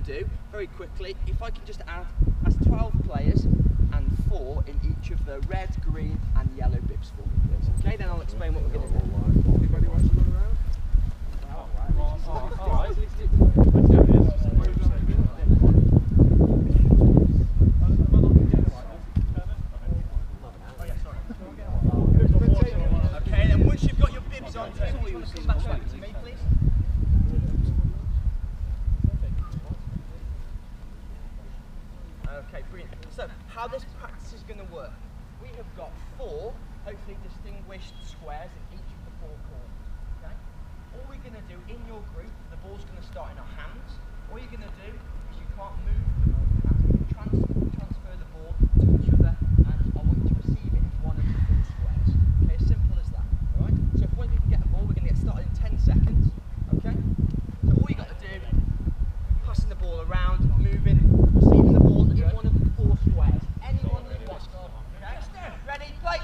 do, very quickly, if I can just add as 12 players and 4 in each of the red, green and yellow bibs for me, please. Okay, then I'll explain what we're going to do. Anybody wants to run around? Alright. Okay, then once you've got your bibs on, come back to me, please. Okay, brilliant. So, how this practice is going to work? We have got 4, hopefully distinguished squares in each of the 4 corners. Okay? All we're going to do in your group, the ball's going to start in our hands. All you're going to do is you can't move the ball in your hands. You transfer the ball to each other, and I want you to receive it in one of the 4 squares. Okay, as simple as that. Alright? So if one of you can get a ball, we're going to get started in 10 seconds. Okay? So all you got to do, passing the ball around, moving, receiving the ball in one of the 4 squares. Anyone that wants. Okay? Ready? Play!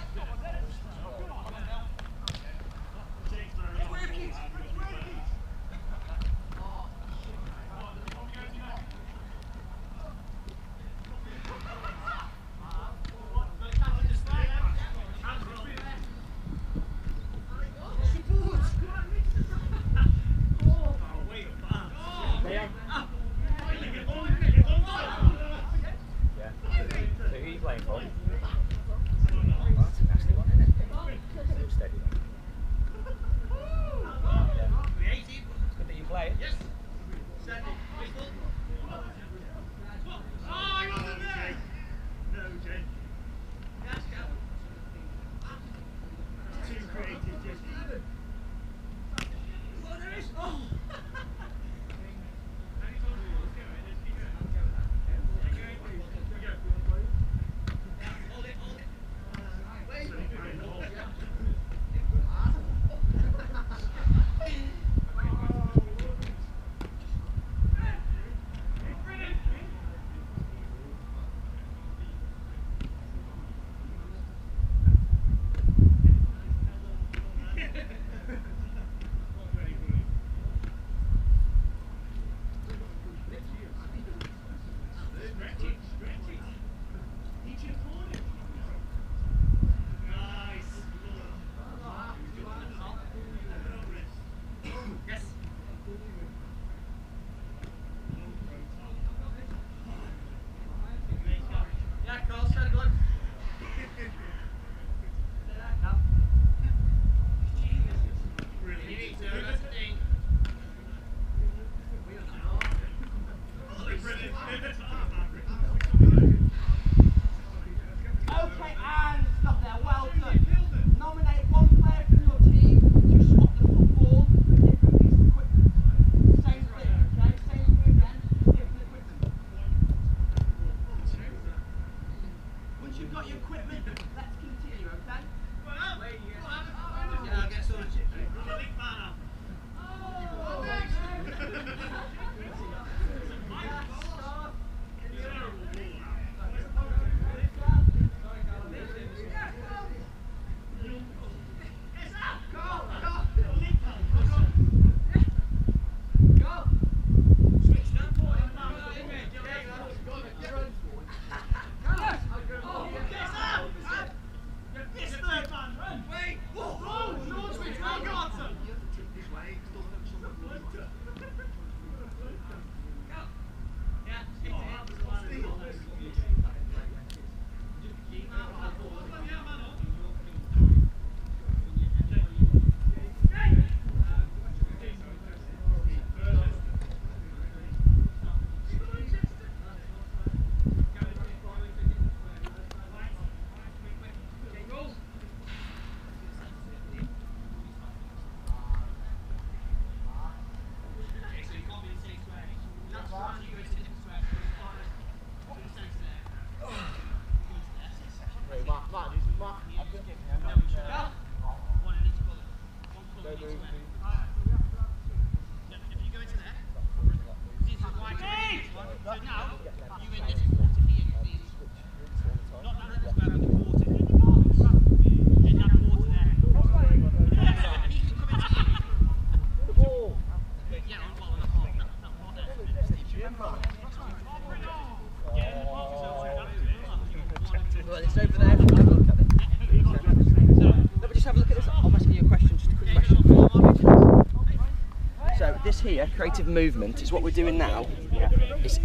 this here, creative movement, is what we're doing now. Yeah.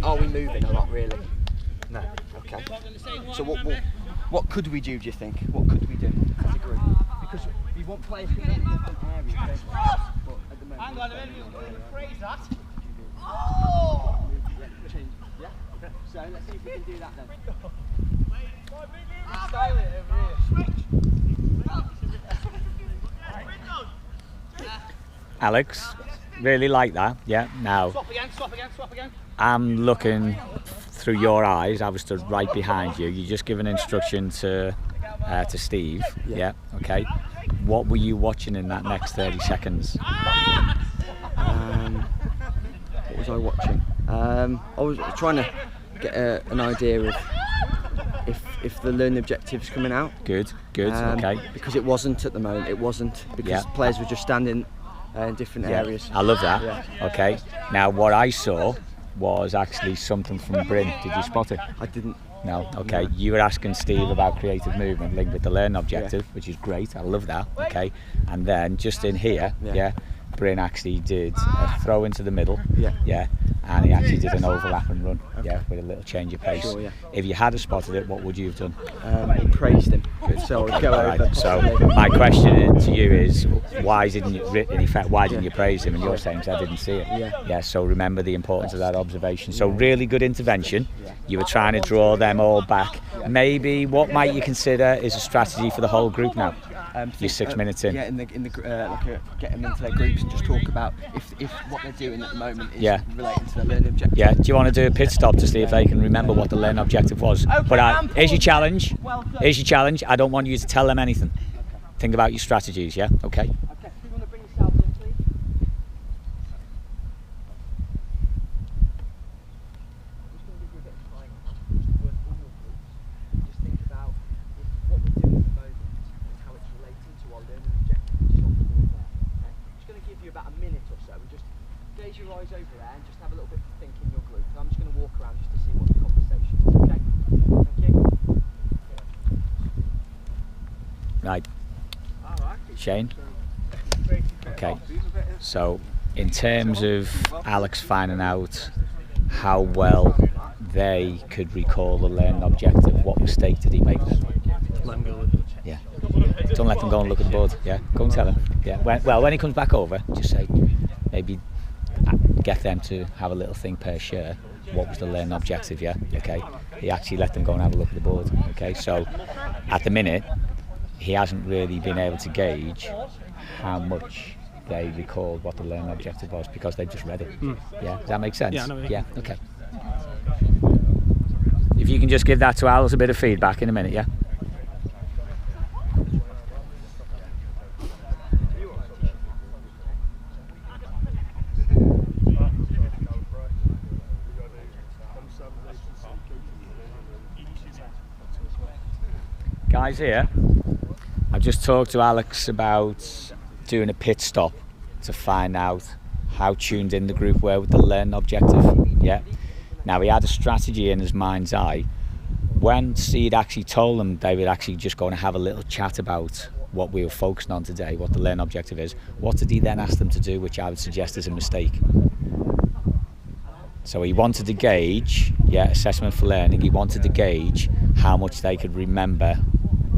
Are we moving or not really? No. Okay. So what could we do you think? What could we do as a group? Because we want players to go in different areas, don't we? But at the moment, hang on a minute, we're going to phrase that. Oh! Yeah? So let's see if we can do that then. Style it over here. Alex, really like that, yeah. Now, Swap again. I'm looking through your eyes. I was stood right behind you. You just give an instruction to Steve, yeah, okay. What were you watching in that next 30 seconds? What was I watching? I was trying to get an idea of if the learning objective's coming out. Good, okay. Because it wasn't at the moment. It wasn't, because players were just standing in different areas. I love that. Yeah. Okay. Now, what I saw was actually something from Bryn. Did you spot it? I didn't. No. Okay. No. You were asking Steve about creative movement linked with the learning objective, which is great. I love that. Okay. And then just in here, Bryn actually did a throw into the middle. Yeah. And he actually did an overlap and run. Okay. Yeah, with a little change of pace. Sure, yeah. If you had spotted it, what would you have done? Praised him. Good. So I'd go over. Right. So my question to you is, why didn't you praise him? And you're saying, I didn't see it. Yeah. So remember the importance of that observation. So really good intervention. You were trying to draw them all back. Maybe what might you consider is a strategy for the whole group now? You're 6 minutes in. Yeah, get them into their groups and just talk about if what they're doing at the moment is relating to their learning objective. Yeah. Do you want to do a pit stop to see if they can remember what the learning objective was? Okay, but here's your challenge. Here's your challenge. I don't want you to tell them anything. Okay. Think about your strategies. Yeah. Okay. Okay. You want to bring yourselves in, please? I'm just going to give you a bit of time now. Just work all your groups. Just think about what we're doing at the moment and how it's relating to our learning objective, which is on the board there. Okay? I'm just going to give you about a minute or so and just gaze your eyes over there and just have a little bit of think in your group. And I'm just going to walk around just to see what the conversation is. Okay? Thank you. Right. Shane? Okay. So, in terms of Alex finding out how well they could recall the learning objective, what mistake did he make then? Yeah. Don't let them go and look at the board. Yeah. Go and tell him. Yeah. When he comes back over, just say, maybe get them to have a little think per share. What was the learning objective? Yeah. Okay. He actually let them go and have a look at the board. Okay. So, at the minute, he hasn't really been able to gauge how much they recalled what the learning objective was because they've just read it. Yeah, does that make sense? Yeah, I know what you mean. Okay. If you can just give that to Al as a bit of feedback in a minute, yeah? Guys here, I've just talked to Alex about doing a pit stop to find out how tuned in the group were with the learning objective. Yeah. Now he had a strategy in his mind's eye. When Steve actually told them they were actually just going to have a little chat about what we were focusing on today, what the learning objective is, what did he then ask them to do, which I would suggest is a mistake? So he wanted to gauge, assessment for learning, he wanted to gauge how much they could remember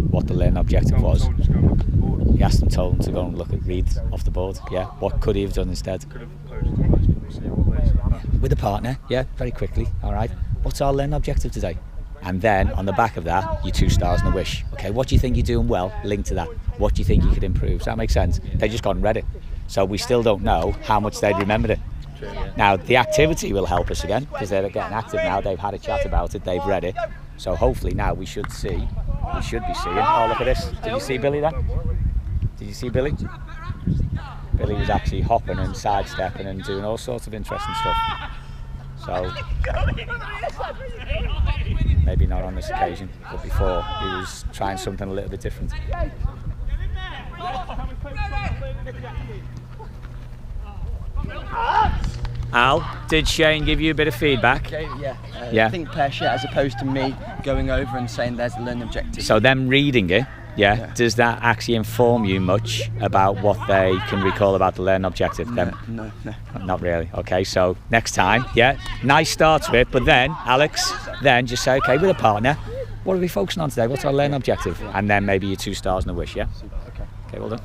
what the learning objective was. He asked them, told them to go and read off the board. Yeah. What could he have done instead? Could have posed a question and see what they said. With a partner, very quickly. All right. What's our learning objective today? And then on the back of that, your 2 stars and a wish. Okay. What do you think you're doing well? Link to that. What do you think you could improve? Does that make sense? They just gone and read it. So we still don't know how much they'd remembered it. Now the activity will help us again because they're getting active now. They've had a chat about it. They've read it. So hopefully now we should be seeing. Oh, look at this. Did you see Billy then? Did you see Billy? Billy was actually hopping and sidestepping and doing all sorts of interesting stuff. So maybe not on this occasion, but before he was trying something a little bit different. Al, did Shane give you a bit of feedback? Yeah. Think per share as opposed to me going over and saying there's the learning objective. So them reading it, Yeah. Does that actually inform you much about what they can recall about the learning objective? No. Not really. Okay, so next time, yeah, nice start to it, but then, Alex, then just say, okay, with a partner, what are we focusing on today? What's our learning objective? And then maybe your 2 stars and a wish, yeah? Okay. Okay, well done.